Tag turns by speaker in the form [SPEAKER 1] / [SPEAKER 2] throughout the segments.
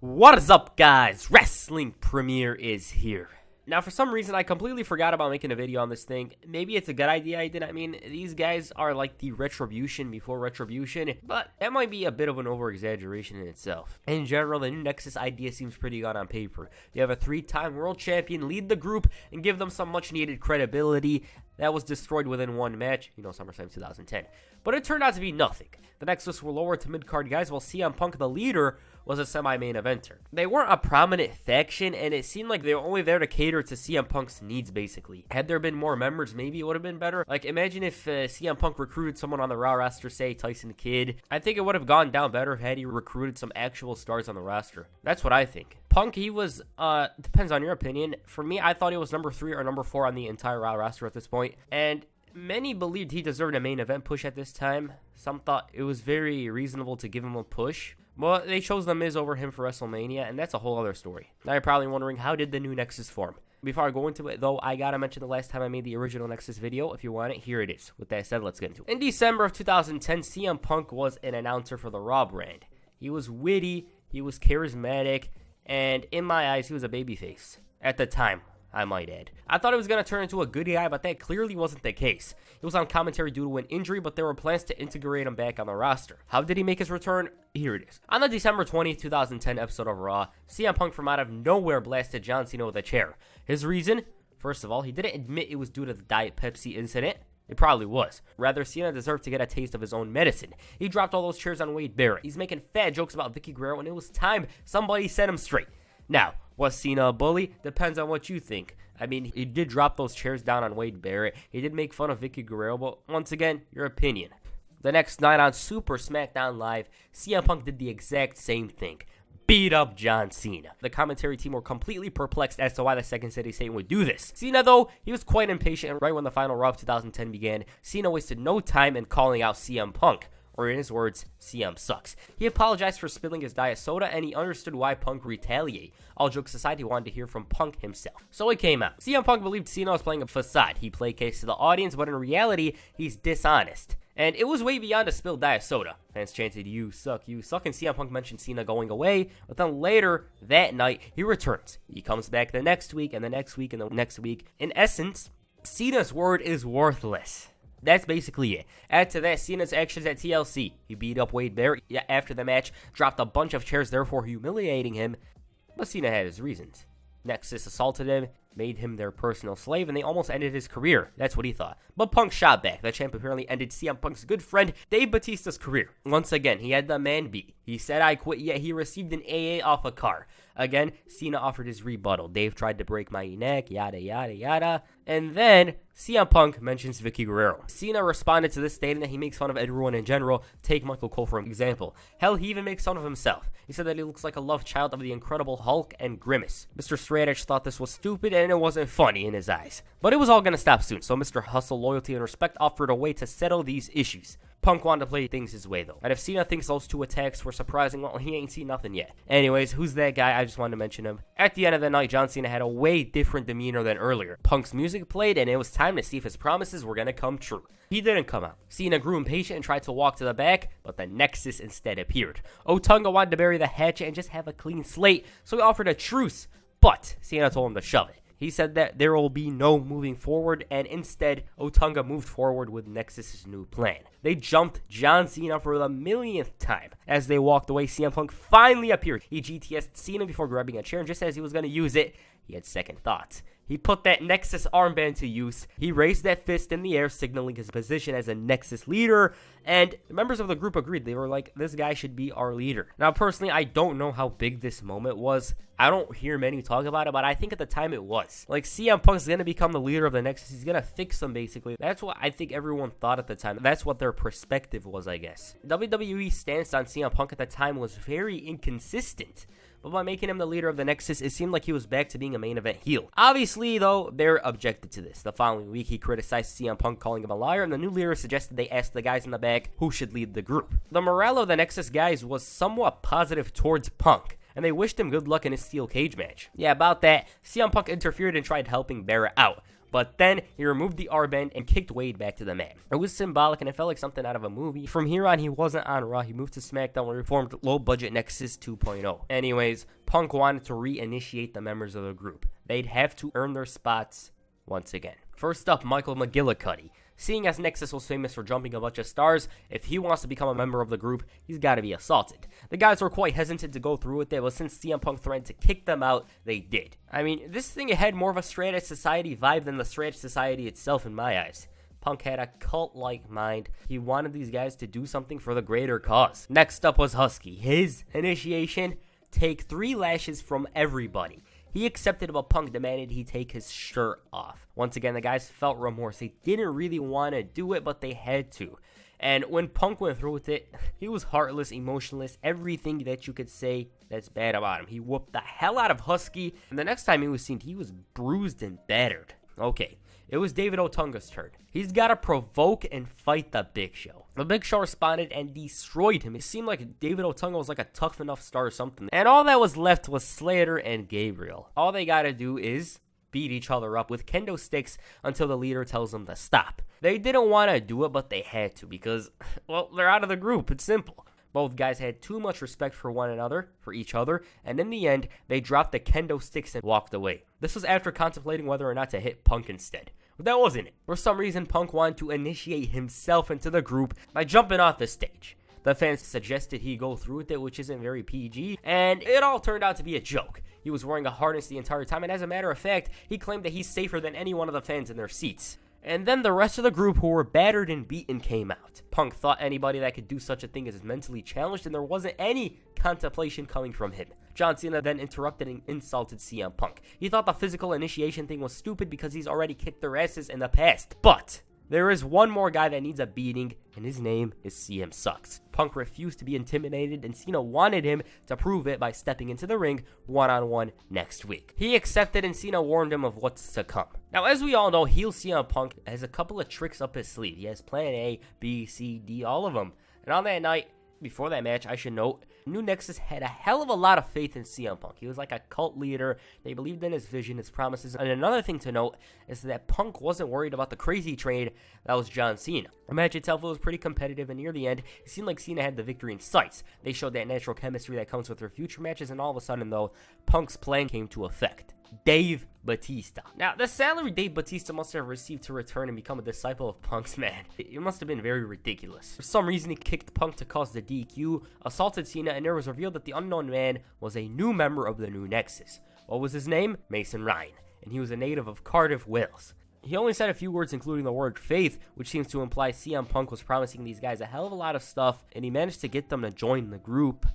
[SPEAKER 1] What is up, guys? Wrestling Premiere is here. Now, for some reason, I completely forgot about making a video on this thing. Maybe it's a good idea I did. I mean, these guys are like the Retribution before Retribution, but that might be a bit of an over-exaggeration in itself. In general, the new Nexus idea seems pretty good on paper. You have a 3-time world champion lead the group and give them some much-needed credibility. That was destroyed within one match, SummerSlam 2010. But it turned out to be nothing. The Nexus were lower to mid-card guys, while CM Punk, the leader, was a semi-main eventer. They weren't a prominent faction, and it seemed like they were only there to cater to CM Punk's needs, basically. Had there been more members, maybe it would have been better. Like, imagine if CM Punk recruited someone on the Raw roster, say Tyson Kidd. I think it would have gone down better had he recruited some actual stars on the roster. That's what I think. Punk, he was, depends on your opinion. For me, I thought he was number 3 or number 4 on the entire Raw roster at this point, and many believed he deserved a main event push at this time. Some thought it was very reasonable to give him a push. Well, they chose The Miz over him for WrestleMania, and that's a whole other story. Now you're probably wondering, how did the new Nexus form? Before I go into it, though, I gotta mention the last time I made the original Nexus video. If you want it, here it is. With that said, let's get into it. In December of 2010, CM Punk was an announcer for the Raw brand. He was witty, he was charismatic, and in my eyes, he was a babyface. At the time, I might add. I thought he was going to turn into a good guy, but that clearly wasn't the case. He was on commentary due to an injury, but there were plans to integrate him back on the roster. How did he make his return? Here it is. On the December 20th, 2010 episode of Raw, CM Punk from out of nowhere blasted John Cena with a chair. His reason? First of all, he didn't admit it was due to the Diet Pepsi incident. It probably was. Rather, Cena deserved to get a taste of his own medicine. He dropped all those chairs on Wade Barrett. He's making fat jokes about Vicky Guerrero, and it was time somebody set him straight. Now, was Cena a bully? Depends on what you think. I mean, he did drop those chairs down on Wade Barrett. He did make fun of Vicky Guerrero, but once again, your opinion. The next night on Super SmackDown Live, CM Punk did the exact same thing. Beat up John Cena. The commentary team were completely perplexed as to why the Second City Satan would do this. Cena, though, he was quite impatient, and right when the final Raw of 2010 began, Cena wasted no time in calling out CM Punk. Or in his words, CM sucks. He apologized for spilling his diet soda, and he understood why Punk retaliated. All jokes aside, he wanted to hear from Punk himself. So it came out. CM Punk believed Cena was playing a facade. He placates to the audience, but in reality, he's dishonest. And it was way beyond a spilled diet soda. Fans chanted, you suck, and CM Punk mentioned Cena going away, but then later that night, he returns. He comes back the next week, and the next week, and the next week. In essence, Cena's word is worthless. That's basically it. Add to that Cena's actions at TLC. He beat up Wade Barrett after the match, dropped a bunch of chairs, therefore humiliating him. But Cena had his reasons. Nexus assaulted him, made him their personal slave, and they almost ended his career. That's what he thought. But Punk shot back. The champ apparently ended CM Punk's good friend Dave Batista's career. Once again, he had the man beat. He said, I quit, yet he received an AA off a car. Again, Cena offered his rebuttal. Dave tried to break my neck, yada, yada, yada. And then CM Punk mentions Vicky Guerrero. Cena responded to this, stating that he makes fun of everyone in general. Take Michael Cole for example. Hell, he even makes fun of himself. He said that he looks like a love child of the Incredible Hulk and Grimace. Mr. Straight Edge thought this was stupid and it wasn't funny in his eyes. But it was all going to stop soon, so Mr. Hustle, Loyalty, and Respect offered a way to settle these issues. Punk wanted to play things his way, though. And if Cena thinks those 2 attacks were surprising, well, he ain't seen nothing yet. Anyways, who's that guy? I just wanted to mention him. At the end of the night, John Cena had a way different demeanor than earlier. Punk's music played, and it was time to see if his promises were going to come true. He didn't come out. Cena grew impatient and tried to walk to the back, but the Nexus instead appeared. Otunga wanted to bury the hatchet and just have a clean slate, so he offered a truce, but Cena told him to shove it. He said that there will be no moving forward, and instead, Otunga moved forward with Nexus' new plan. They jumped John Cena for the millionth time. As they walked away, CM Punk finally appeared. He GTS'd Cena before grabbing a chair, and just as he was going to use it, he had second thoughts. He put that Nexus armband to use. He raised that fist in the air, signaling his position as a Nexus leader. And members of the group agreed. They were like, this guy should be our leader. Now, personally, I don't know how big this moment was. I don't hear many talk about it, but I think at the time it was. Like, CM Punk's going to become the leader of the Nexus. He's going to fix them, basically. That's what I think everyone thought at the time. That's what their perspective was, I guess. WWE's stance on CM Punk at the time was very inconsistent. But by making him the leader of the Nexus, it seemed like he was back to being a main event heel. Obviously, though, they're objected to this. The following week, he criticized CM Punk, calling him a liar, and the new leader suggested they ask the guys in the back who should lead the group. The morale of the Nexus guys was somewhat positive towards Punk, and they wished him good luck in his steel cage match. Yeah, about that, CM Punk interfered and tried helping Barrett out. But then he removed the armband and kicked Wade back to the mat. It was symbolic and it felt like something out of a movie. From here on, he wasn't on Raw. He moved to SmackDown where he formed low-budget Nexus 2.0. Anyways, Punk wanted to reinitiate the members of the group. They'd have to earn their spots once again. First up, Michael McGillicuddy. Seeing as Nexus was famous for jumping a bunch of stars, if he wants to become a member of the group, he's got to be assaulted. The guys were quite hesitant to go through with it, but since CM Punk threatened to kick them out, they did. I mean, this thing had more of a straight edge society vibe than the straight edge society itself in my eyes. Punk had a cult-like mind. He wanted these guys to do something for the greater cause. Next up was Husky. His initiation, take 3 lashes from everybody. He accepted, but Punk demanded he take his shirt off. Once again, the guys felt remorse. They didn't really want to do it, but they had to. And when Punk went through with it, he was heartless, emotionless, everything that you could say that's bad about him. He whooped the hell out of Husky, and the next time he was seen, he was bruised and battered. Okay, it was David Otunga's turn. He's got to provoke and fight the Big Show. The Big Show responded and destroyed him. It seemed like David Otunga was like a tough enough star or something. And all that was left was Slater and Gabriel. All they got to do is beat each other up with kendo sticks until the leader tells them to stop. They didn't want to do it, but they had to because, well, they're out of the group. It's simple. Both guys had too much respect for one another, for each other, and in the end, they dropped the kendo sticks and walked away. This was after contemplating whether or not to hit Punk instead. But that wasn't it. For some reason, Punk wanted to initiate himself into the group by jumping off the stage. The fans suggested he go through with it, which isn't very PG, and it all turned out to be a joke. He was wearing a harness the entire time, and as a matter of fact, he claimed that he's safer than any one of the fans in their seats. And then the rest of the group who were battered and beaten came out. Punk thought anybody that could do such a thing is mentally challenged, and there wasn't any contemplation coming from him. John Cena then interrupted and insulted CM Punk. He thought the physical initiation thing was stupid because he's already kicked their asses in the past. But there is one more guy that needs a beating, and his name is CM Sucks. Punk refused to be intimidated, and Cena wanted him to prove it by stepping into the ring one-on-one next week. He accepted, and Cena warned him of what's to come. Now, as we all know, heel CM Punk has a couple of tricks up his sleeve. He has plan A, B, C, D, all of them. And on that night, before that match, I should note, New Nexus had a hell of a lot of faith in CM Punk. He was like a cult leader. They believed in his vision, his promises. And another thing to note is that Punk wasn't worried about the crazy trade that was John Cena. The match itself was pretty competitive, and near the end, it seemed like Cena had the victory in sights. They showed that natural chemistry that comes with their future matches, and all of a sudden, though, Punk's plan came to effect. Dave Bautista. Now, the salary Dave Bautista must have received to return and become a disciple of Punk's, man, it must have been very ridiculous. For some reason, he kicked Punk to cause the DQ, assaulted Cena, and it was revealed that the unknown man was a new member of the New Nexus. What was his name? Mason Ryan, and he was a native of Cardiff, Wales. He only said a few words, including the word faith, which seems to imply CM Punk was promising these guys a hell of a lot of stuff, and he managed to get them to join the group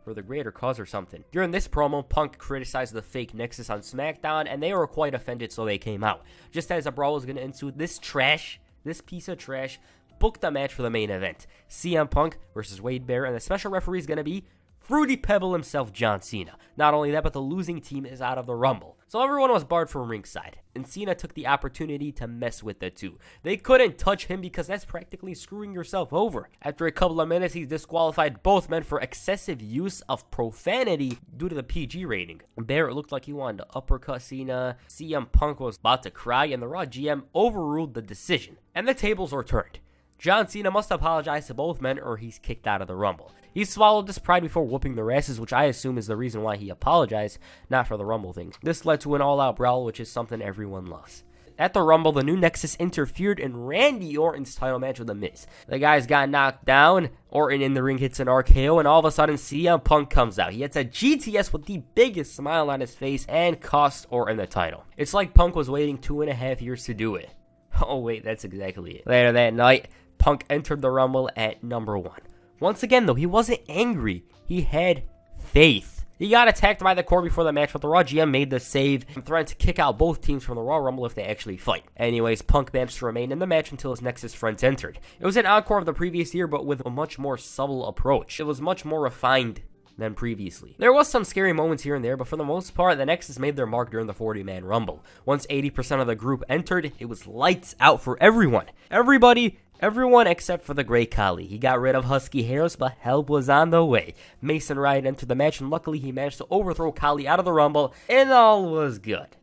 [SPEAKER 1] for the greater cause or something. During this promo, Punk criticized the fake Nexus on SmackDown, and they were quite offended, so they came out. Just as a brawl was going to ensue, this piece of trash, booked the match for the main event. CM Punk versus Wade Barrett, and the special referee is going to be Fruity Pebble himself, John Cena. Not only that, but the losing team is out of the Rumble. So everyone was barred from ringside, and Cena took the opportunity to mess with the two. They couldn't touch him because that's practically screwing yourself over. After a couple of minutes, he disqualified both men for excessive use of profanity due to the PG rating. Barrett looked like he wanted to uppercut Cena. CM Punk was about to cry, and the Raw GM overruled the decision, and the tables were turned. John Cena must apologize to both men or he's kicked out of the Rumble. He swallowed his pride before whooping their asses, which I assume is the reason why he apologized, not for the Rumble thing. This led to an all-out brawl, which is something everyone loves. At the Rumble, the New Nexus interfered in Randy Orton's title match with The Miz. The guys got knocked down. Orton in the ring hits an RKO, and all of a sudden, CM Punk comes out. He hits a GTS with the biggest smile on his face and costs Orton the title. It's like Punk was waiting 2.5 years to do it. Oh, wait, that's exactly it. Later that night, Punk entered the Rumble at number 1. Once again, though, he wasn't angry. He had faith. He got attacked by the core before the match, but the Raw GM made the save and threatened to kick out both teams from the Raw Rumble if they actually fight. Anyways, Punk managed to remain in the match until his Nexus friends entered. It was an encore of the previous year, but with a much more subtle approach. It was much more refined than previously. There was some scary moments here and there, but for the most part, the Nexus made their mark during the 40-man Rumble. Once 80% of the group entered, it was lights out for everyone. Everyone except for the Great Khali. He got rid of Husky Harris, but help was on the way. Mason Ryan entered the match, and luckily he managed to overthrow Khali out of the Rumble, and all was good.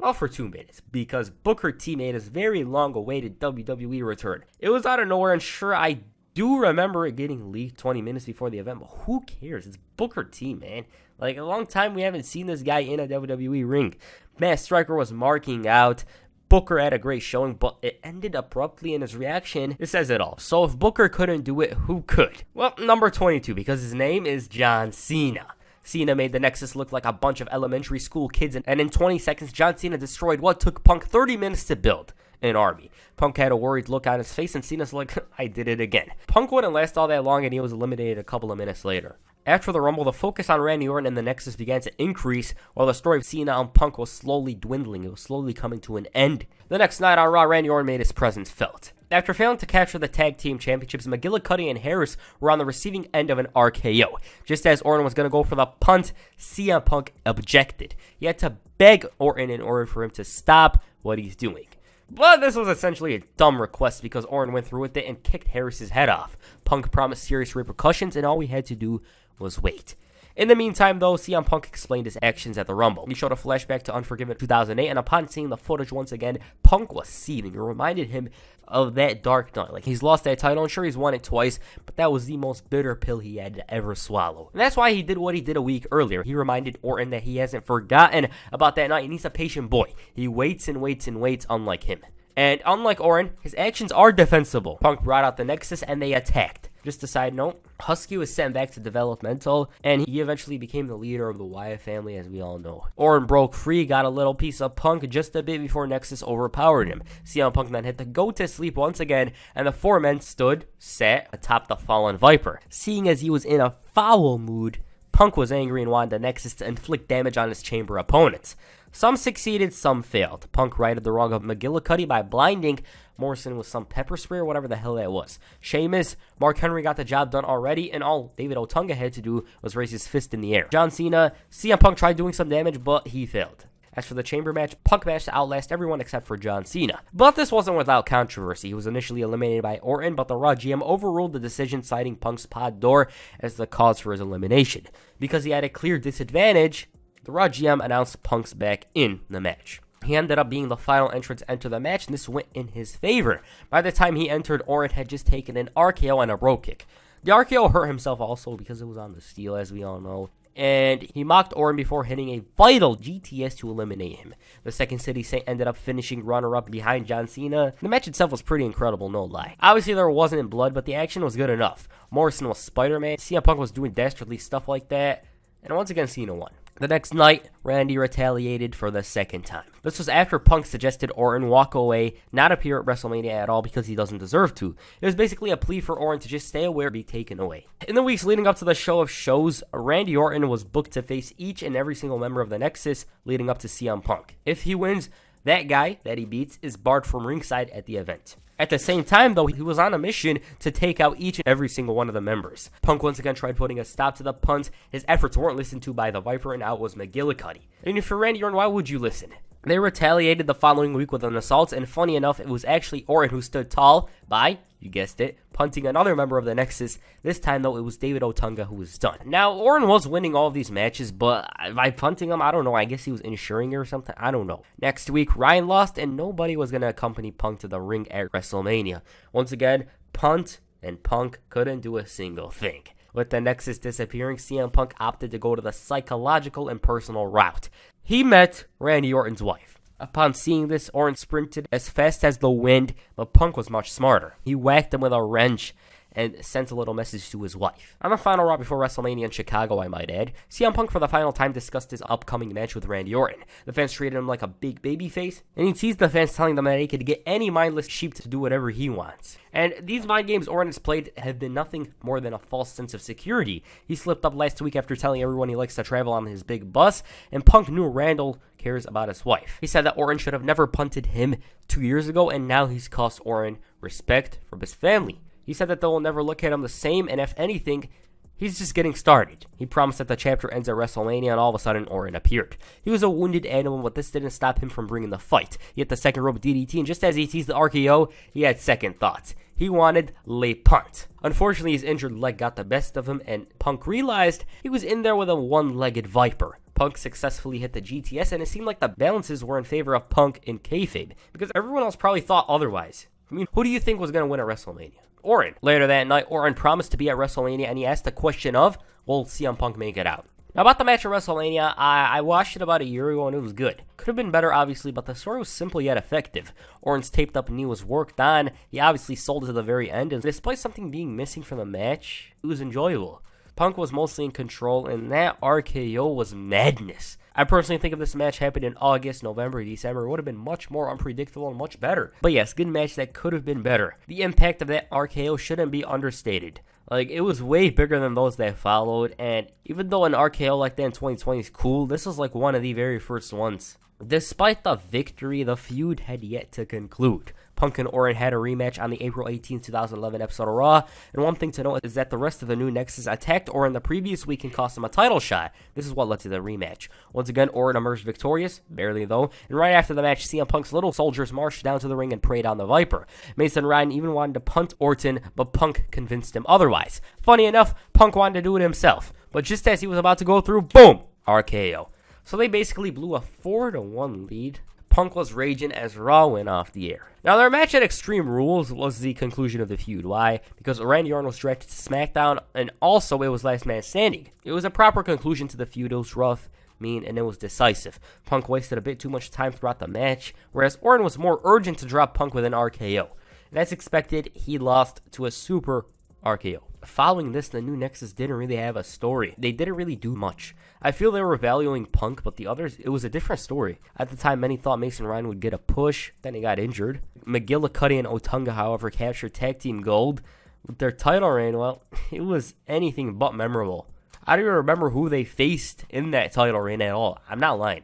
[SPEAKER 1] Well, for 2 minutes, because Booker T made his very long-awaited WWE return. It was out of nowhere, and sure, I do remember it getting leaked 20 minutes before the event, but who cares? It's Booker T, man. Like, a long time we haven't seen this guy in a WWE ring. Matt Striker was marking out. Booker had a great showing, but it ended abruptly, and his reaction, it says it all. So if Booker couldn't do it, who could? Well, number 22, because his name is John Cena. Cena made the Nexus look like a bunch of elementary school kids, and in 20 seconds, John Cena destroyed what took Punk 30 minutes to build. An army. Punk had a worried look on his face, and Cena's like, I did it again. Punk wouldn't last all that long, and he was eliminated a couple of minutes later. After the Rumble, the focus on Randy Orton and the Nexus began to increase, while the story of Cena and Punk was slowly dwindling. It was slowly coming to an end. The next night on Raw, Randy Orton made his presence felt. After failing to capture the tag team championships, McGillicuddy and Harris were on the receiving end of an RKO. Just as Orton was going to go for the punt, CM Punk objected. He had to beg Orton in order for him to stop what he's doing. But this was essentially a dumb request because Orton went through with it and kicked Harris's head off. Punk promised serious repercussions, and all we had to do was wait. In the meantime, though, CM Punk explained his actions at the Rumble. He showed a flashback to Unforgiven 2008, and upon seeing the footage once again, Punk was seething. It reminded him of that dark night. Like, he's lost that title, and sure, he's won it twice, but that was the most bitter pill he had to ever swallow. And that's why he did what he did a week earlier. He reminded Orton that he hasn't forgotten about that night, and he's a patient boy. He waits and waits and waits, unlike him. And unlike Orton, his actions are defensible. Punk brought out the Nexus, and they attacked. Just a side note, Husky was sent back to developmental, and he eventually became the leader of the Wyatt family, as we all know. Orton broke free, got a little piece of Punk just a bit before Nexus overpowered him. CM Punk then had to go to sleep once again, and the 4 men sat atop the fallen Viper. Seeing as he was in a foul mood, Punk was angry and wanted the Nexus to inflict damage on his chamber opponents. Some succeeded, some failed. Punk righted the wrong of McGillicuddy by blinding Morrison with some pepper spray or whatever the hell that was. Sheamus, Mark Henry got the job done already, and all David Otunga had to do was raise his fist in the air. John Cena, CM Punk tried doing some damage, but he failed. As for the chamber match, Punk managed to outlast everyone except for John Cena. But this wasn't without controversy. He was initially eliminated by Orton, but the Raw GM overruled the decision, citing Punk's pod door as the cause for his elimination. Because he had a clear disadvantage, the Raw GM announced Punk's back in the match. He ended up being the final entrant to enter the match, and this went in his favor. By the time he entered, Orton had just taken an RKO and a bro kick. The RKO hurt himself also because it was on the steel, as we all know. And he mocked Orton before hitting a vital GTS to eliminate him. The Second City Saint ended up finishing runner-up behind John Cena. The match itself was pretty incredible, no lie. Obviously, there wasn't blood, but the action was good enough. Morrison was Spider-Man. CM Punk was doing dastardly stuff like that. And once again, Cena won. The next night, Randy retaliated for the second time. This was after Punk suggested Orton walk away, not appear at WrestleMania at all because he doesn't deserve to. It was basically a plea for Orton to just stay away or be taken away. In the weeks leading up to the show of shows, Randy Orton was booked to face each and every single member of the Nexus leading up to CM Punk. If he wins, that guy that he beats is barred from ringside at the event. At the same time, though, he was on a mission to take out each and every single one of the members. Punk once again tried putting a stop to the punt. His efforts weren't listened to by the Viper, and out was McGillicuddy. And if you're Randy Orton, why would you listen? They retaliated the following week with an assault, and funny enough, it was actually Orton who stood tall by, you guessed it, punting another member of the Nexus. This time, though, it was David Otunga who was done. Now, Orton was winning all of these matches, but by punting him, I don't know. I guess he was insuring it or something. I don't know. Next week, Ryan lost, and nobody was going to accompany Punk to the ring at WrestleMania. Once again, punt, and Punk couldn't do a single thing. With the Nexus disappearing, CM Punk opted to go to the psychological and personal route. He met Randy Orton's wife. Upon seeing this, Orton sprinted as fast as the wind, but Punk was much smarter. He whacked him with a wrench and sent a little message to his wife. On the final Raw before WrestleMania in Chicago, I might add, CM Punk for the final time discussed his upcoming match with Randy Orton. The fans treated him like a big baby face, and he teased the fans, telling them that he could get any mindless sheep to do whatever he wants. And these mind games Orton has played have been nothing more than a false sense of security. He slipped up last week after telling everyone he likes to travel on his big bus, and Punk knew Randall cares about his wife. He said that Orton should have never punted him 2 years ago, and now he's cost Orton respect from his family. He said that they will never look at him the same, and if anything, he's just getting started. He promised that the chapter ends at WrestleMania, and all of a sudden, Orton appeared. He was a wounded animal, but this didn't stop him from bringing the fight. He hit the second rope DDT, and just as he teased the RKO, he had second thoughts. He wanted Le Punt. Unfortunately, his injured leg got the best of him, and Punk realized he was in there with a one-legged Viper. Punk successfully hit the GTS, and it seemed like the balances were in favor of Punk in kayfabe, because everyone else probably thought otherwise. I mean, who do you think was going to win at WrestleMania? Orton. Later that night, Orton promised to be at WrestleMania, and he asked the question of, will CM Punk make it out? Now, about the match at WrestleMania, I watched it about a year ago, and it was good. Could have been better, obviously, but the story was simple yet effective. Orton's taped up knee was worked on. He obviously sold it to the very end, and despite something being missing from the match, it was enjoyable. Punk was mostly in control, and that RKO was madness. I personally think if this match happened in August, November, December, it would have been much more unpredictable and much better. But yes, good match that could have been better. The impact of that RKO shouldn't be understated. Like, it was way bigger than those that followed, and even though an RKO like that in 2020 is cool, this was like one of the very first ones. Despite the victory, the feud had yet to conclude. Punk and Orton had a rematch on the April 18, 2011 episode of Raw, and one thing to note is that the rest of the new Nexus attacked Orton the previous week and cost him a title shot. This is what led to the rematch. Once again, Orton emerged victorious, barely though, and right after the match, CM Punk's little soldiers marched down to the ring and preyed on the Viper. Mason Ryan even wanted to punt Orton, but Punk convinced him otherwise. Funny enough, Punk wanted to do it himself, but just as he was about to go through, boom, RKO. So they basically blew a 4-1 lead. Punk was raging as Raw went off the air. Now, their match at Extreme Rules was the conclusion of the feud. Why? Because Randy Orton was directed to SmackDown, and also it was Last Man Standing. It was a proper conclusion to the feud. It was rough, mean, and it was decisive. Punk wasted a bit too much time throughout the match, whereas Orton was more urgent to drop Punk with an RKO. And as expected, he lost to a super RKO. Following this, the new Nexus didn't really have a story. They didn't really do much. I feel they were valuing Punk, but the others, it was a different story. At the time, many thought Mason Ryan would get a push, then he got injured. McGillicuddy and Otunga, however, captured tag team gold. With their title reign, well, it was anything but memorable. I don't even remember who they faced in that title reign at all. I'm not lying.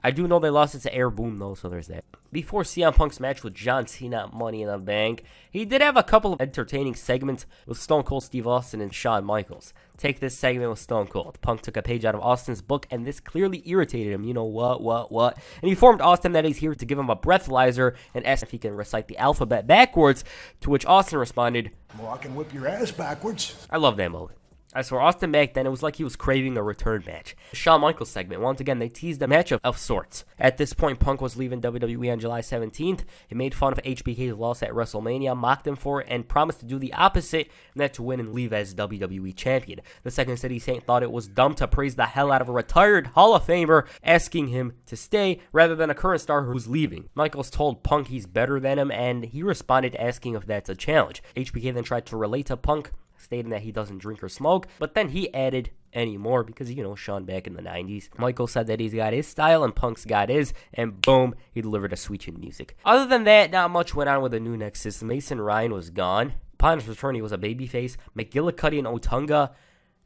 [SPEAKER 1] I do know they lost it to Air Boom, though, so there's that. Before CM Punk's match with John Cena at Money in the Bank, he did have a couple of entertaining segments with Stone Cold Steve Austin and Shawn Michaels. Take this segment with Stone Cold. Punk took a page out of Austin's book, and this clearly irritated him. You know, what? And he informed Austin that he's here to give him a breathalyzer and asked if he can recite the alphabet backwards, to which Austin responded,
[SPEAKER 2] "Well, I can whip your ass backwards."
[SPEAKER 1] I love that moment. I swear, Austin back then, it was like he was craving a return match. The Shawn Michaels segment, once again, they teased a match of sorts. At this point, Punk was leaving WWE on July 17th. He made fun of HBK's loss at WrestleMania, mocked him for it, and promised to do the opposite, and that to win and leave as WWE champion. The Second City Saint thought it was dumb to praise the hell out of a retired Hall of Famer, asking him to stay, rather than a current star who's leaving. Michaels told Punk he's better than him, and he responded asking if that's a challenge. HBK then tried to relate to Punk, stating that he doesn't drink or smoke, but then he added anymore because, you know, Shawn back in the 90s. Michael said that he's got his style and Punk's got his, and boom, he delivered a sweet chin music. Other than that, not much went on with the new Nexus. Mason Ryan was gone. Upon his return, he was a babyface. McGillicuddy and Otunga,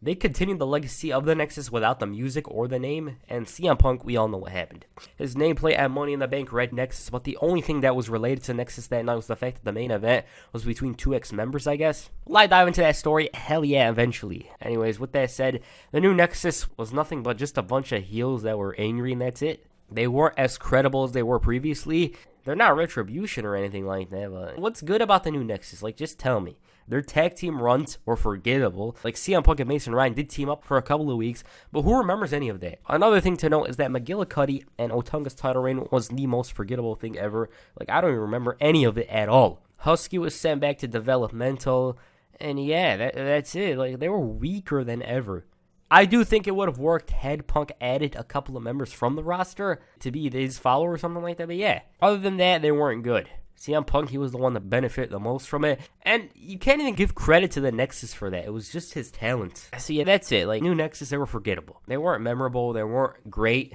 [SPEAKER 1] they continued the legacy of the Nexus without the music or the name, and CM Punk, we all know what happened. His nameplate at Money in the Bank read Nexus, but the only thing that was related to Nexus that night was the fact that the main event was between two ex-members, I guess. Will I dive into that story? Hell yeah, eventually. Anyways, with that said, the new Nexus was nothing but just a bunch of heels that were angry, and that's it. They weren't as credible as they were previously. They're not Retribution or anything like that, but what's good about the new Nexus? Like, just tell me. Their tag team runs were forgettable. Like, CM Punk and Mason Ryan did team up for a couple of weeks, but who remembers any of that? Another thing to note is that McGillicuddy and Otunga's title reign was the most forgettable thing ever. Like, I don't even remember any of it at all. Husky was sent back to developmental, and yeah, that's it. Like, they were weaker than ever. I do think it would have worked had Punk added a couple of members from the roster to be his follower or something like that, but yeah. Other than that, they weren't good. CM Punk, he was the one that benefited the most from it, and you can't even give credit to the Nexus for that. It was just his talent. So yeah, that's it. Like, new Nexus, they were forgettable. They weren't memorable. They weren't great.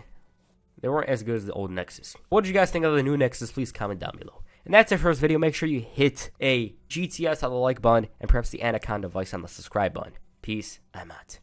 [SPEAKER 1] They weren't as good as the old Nexus. What did you guys think of the new Nexus? Please comment down below. And that's it for this video. Make sure you hit a GTS on the like button and perhaps the Anaconda device on the subscribe button. Peace. I'm out.